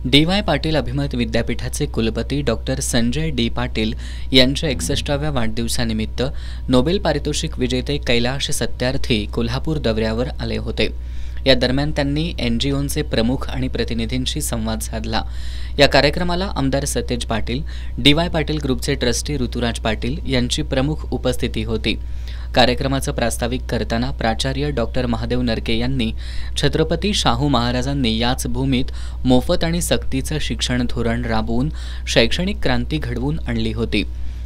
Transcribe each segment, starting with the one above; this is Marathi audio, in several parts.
डी.वाय. पाटील अभिमत विद्यापीठाचे कुलपती डॉक्टर संजय डी. पाटील यांच्या 61व्या वाढदिवसानिमित्त नोबेल पारितोषिक विजेते कैलाश सत्यार्थी कोल्हापूर दौऱ्यावर आले होते। या दरम्यान त्यांनी एनजीओचे प्रमुख आणि प्रतिनिधींशी संवाद साधला। या कार्यक्रमाला आमदार सतेज पाटील, डी.वाय. पाटील ग्रुपचे ट्रस्टी ऋतुराज पाटील यांची प्रमुख उपस्थिती होती। कार्यक्रमाचं प्रास्ताविक करताना प्राचार्य डॉक्टर महादेव नरके यांनी छत्रपती शाहू महाराजांनी याच भूमीत मोफत आणि सक्तीचं शिक्षण धोरण राबवून शैक्षणिक क्रांती घडवून आणली होती।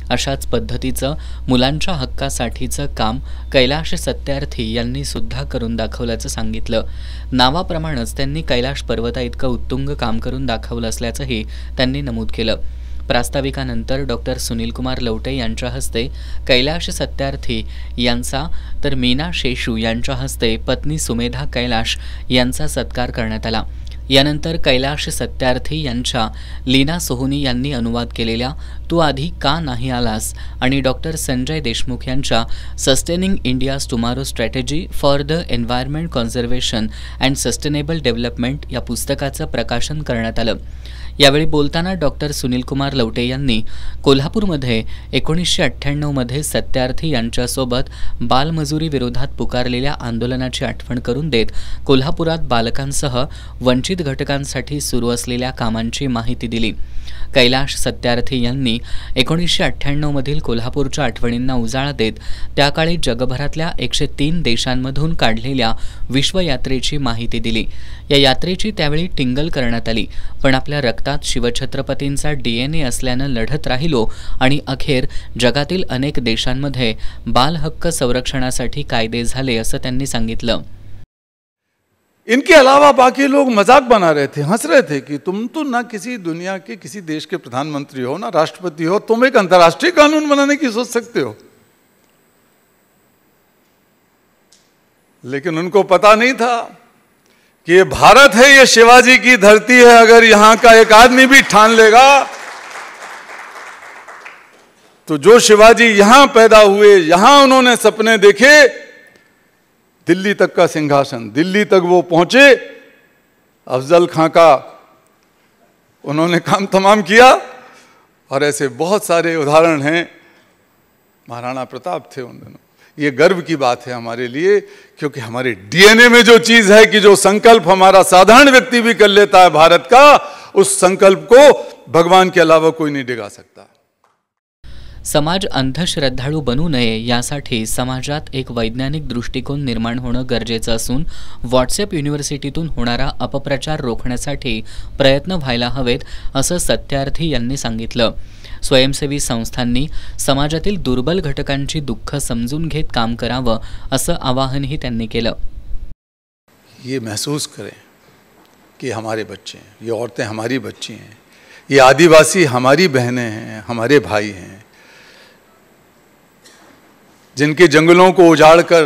अशाच पद्धतीचं मुलांच्या हक्कासाठीचं काम कैलाश सत्यार्थी यांनी सुद्धा करून दाखवल्याचं सांगितलं। नावाप्रमाणेच त्यांनी कैलाश पर्वताइतकं उत्तुंग काम करून दाखवलं असल्याचंही त्यांनी नमूद केलं। प्रास्ताविकानंतर डॉक्टर सुनीलकुमार लवटे यांच्या हस्ते कैलाश सत्यार्थी यांचा तर मीना शेषू यांच्या हस्ते पत्नी सुमेधा कैलाश यांचा सत्कार करण्यात आला। यानंतर कैलाश सत्यार्थी यांच्या लीना सोहोनी यांनी अनुवाद केलेल्या तू आधी का नाही आलास आणि डॉक्टर संजय देशमुख यांच्या sustaining India's tomorrow strategy for the environment conservation and sustainable development या पुस्तकाचं प्रकाशन करण्यात आलं। यावेळी बोलताना डॉक्टर सुनीलकुमार लवटे यांनी कोल्हापूरमध्ये 1998 मध्ये सत्यार्थी यांच्यासोबत बालमजुरी विरोधात पुकारलेल्या आंदोलनाची आठवण करून देत कोल्हापुरात बालकांसह वंचित घटकांसाठी सुरू असलेल्या कामांची माहिती दिली। कैलाश सत्यार्थी यांनी 1998 मधील कोल्हापूरच्या आठवणींना उजाळा देत त्या काळी जगभरातल्या 103 देशांमधून काढलेल्या विश्वयात्रेची माहिती दिली। या यात्रेची त्यावेळी टिंगल करण्यात आली, पण आपल्या रक्तात शिवछत्रपतींचा DNA असल्यानं लढत राहिलो आणि अखेर जगातील अनेक देशांमध्ये बाल हक्क संरक्षणासाठी कायदे झाले असं त्यांनी सांगितलं। इनके अलावा बाकी लोग मजाक बना रहे थे, हंस रहे थे कि तुम तो ना किसी दुनिया के किसी देश के प्रधानमंत्री हो, ना राष्ट्रपति हो, तुम एक अंतर्राष्ट्रीय कानून बनाने की सोच सकते हो। लेकिन उनको पता नहीं था कि ये भारत है, ये शिवाजी की धरती है। अगर यहां का एक आदमी भी ठान लेगा तो जो शिवाजी यहां पैदा हुए, यहां उन्होंने सपने देखे, दिल्ली तक का सिंहासन, दिल्ली तक वो पहुंचे, अफजल खां का उन्होंने काम तमाम किया। और ऐसे बहुत सारे उदाहरण हैं। महाराणा प्रताप थे उन दिनों। ये गर्व की बात है हमारे लिए, क्योंकि हमारे DNA में जो चीज है कि जो संकल्प हमारा साधारण व्यक्ति भी कर लेता है भारत का, उस संकल्प को भगवान के अलावा कोई नहीं डिगा सकता। समाज अंधश्रद्धाळू बनू नये यासाठी समाजात एक वैज्ञानिक दृष्टिकोन निर्माण होणं गरजेचं असून व्हॉट्सअप युनिव्हर्सिटीतून होणारा अपप्रचार रोखण्यासाठी प्रयत्न व्हायला हवेत असं सत्यार्थी यांनी सांगितलं। स्वयंसेवी संस्थांनी समाजातील दुर्बल घटकांची दुःख समजून घेत काम करावं असं आवाहनही त्यांनी केलं। ये महसूस करें कि हमारे बच्चे हैं, ये औरतें हमारी बच्ची हैं, ये आदिवासी हमारी बहनें हैं, हमारे भाई हैं। जिनके जंगलों को उजाड़कर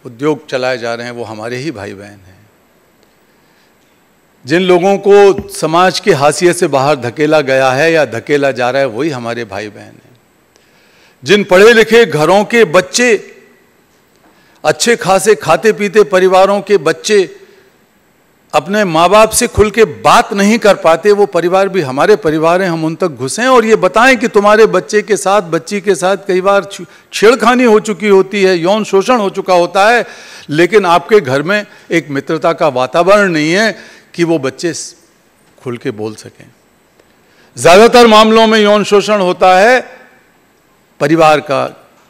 उद्योग चलाए जा रहे हैं वो हमारे ही भाई बहन हैं। जिन लोगों को समाज की हाशियत से बाहर धकेला गया है या धकेला जा रहा है वही हमारे भाई बहन हैं। जिन पढ़े लिखे घरों के बच्चे, अच्छे खासे खाते पीते परिवारों के बच्चे अपने माँ बाप से खुल के बात नहीं कर पाते, वो परिवार भी हमारे परिवार हैं। हम उन तक घुसें और ये बताएं कि तुम्हारे बच्चे के साथ, बच्ची के साथ कई बार छेड़खानी हो चुकी होती है, यौन शोषण हो चुका होता है, लेकिन आपके घर में एक मित्रता का वातावरण नहीं है कि वो बच्चे खुल के बोल सकें। ज़्यादातर मामलों में यौन शोषण होता है परिवार का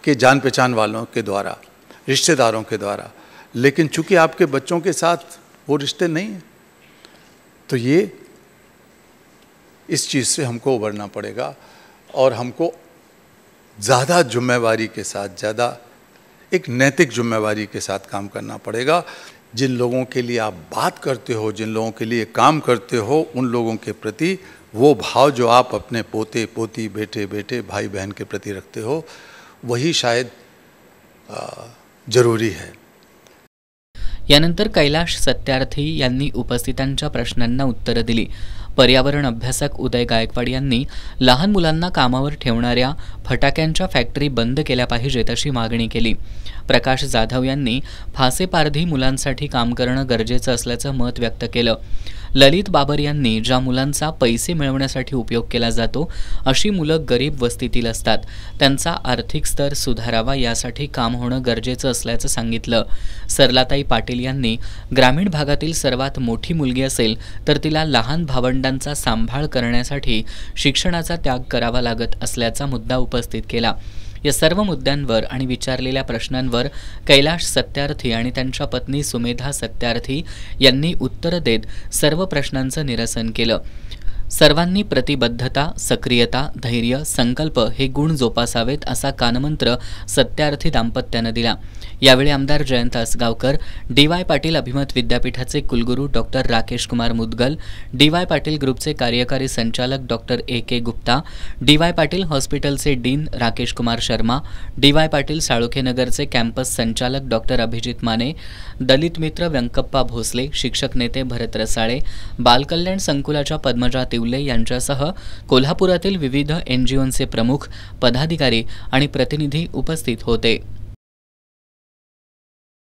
के जान पहचान वालों के द्वारा, रिश्तेदारों के द्वारा, लेकिन चूंकि आपके बच्चों के साथ वो रिश्ते नहीं हैं, तो ये इस चीज़ से हमको उबरना पड़ेगा और हमको ज़्यादा जिम्मेवारी के साथ, ज़्यादा एक नैतिक जिम्मेवारी के साथ काम करना पड़ेगा। जिन लोगों के लिए आप बात करते हो, जिन लोगों के लिए काम करते हो, उन लोगों के प्रति वो भाव जो आप अपने पोते पोती, बेटे बेटे, भाई बहन के प्रति रखते हो, वही शायद जरूरी है। यानंतर कैलाश सत्यार्थी यांनी उपस्थितांच्या प्रश्नांना उत्तरं दिली। पर्यावरण अभ्यासक उदय गायकवाड यांनी लहान मुलांना कामावर ठेवणाऱ्या फटाक्यांच्या फॅक्टरी बंद केल्या पाहिजेत अशी मागणी केली। प्रकाश जाधव यांनी फासेपारधी मुलांसाठी काम करणं गरजेचं असल्याचं मत व्यक्त केलं। ललित बाबर यांनी ज्या मुलांचा पैसे मिळवण्यासाठी उपयोग केला जातो अशी मुलं गरीब वस्तीतील असतात, त्यांचा आर्थिक स्तर सुधारावा यासाठी काम होणं गरजेचं असल्याचं सांगितलं. सरलाताई पाटील यांनी ग्रामीण भागातील सर्वात मोठी मुलगी असेल तर तिला लहान भावंडांचा सांभाळ करण्यासाठी शिक्षणाचा त्याग करावा लागत असल्याचा मुद्दा उपस्थित केला. या सर्व मुद्द्यांवर आणि विचारलेल्या प्रश्नांवर कैलाश सत्यार्थी आणि त्यांच्या पत्नी सुमेधा सत्यार्थी यांनी उत्तर देत सर्व प्रश्नांचं निरसन केलं. सर्वांनी प्रतिबद्धता, सक्रियता, धैर्य, संकल्प हे गुण जोपासावेत असा कानमंत्र सत्यार्थी दाम्पत्यानं दिला. यावेळी आमदार जयंत आसगावकर, डी.वाय. पाटील अभिमत विद्यापीठाचे कुलगुरू डॉक्टर राकेश कुमार मुदगल, डी.वाय. पाटील ग्रुपचे कार्यकारी संचालक doctor A K. Gupta, D Y. Patil हॉस्पिटलचे डीन राकेश कुमार शर्मा, डी.वाय. पाटील साळुखेनगरचे कॅम्पस संचालक डॉक्टर अभिजित माने, दलित मित्र व्यंकप्पा भोसले, शिक्षक नेते भरत रसाळे, बालकल्याण संकुलाच्या पद्मजा तिवले यांच्यासह कोल्हापुरातील विविध NGOचे प्रमुख, पदाधिकारी आणि प्रतिनिधी उपस्थित होते.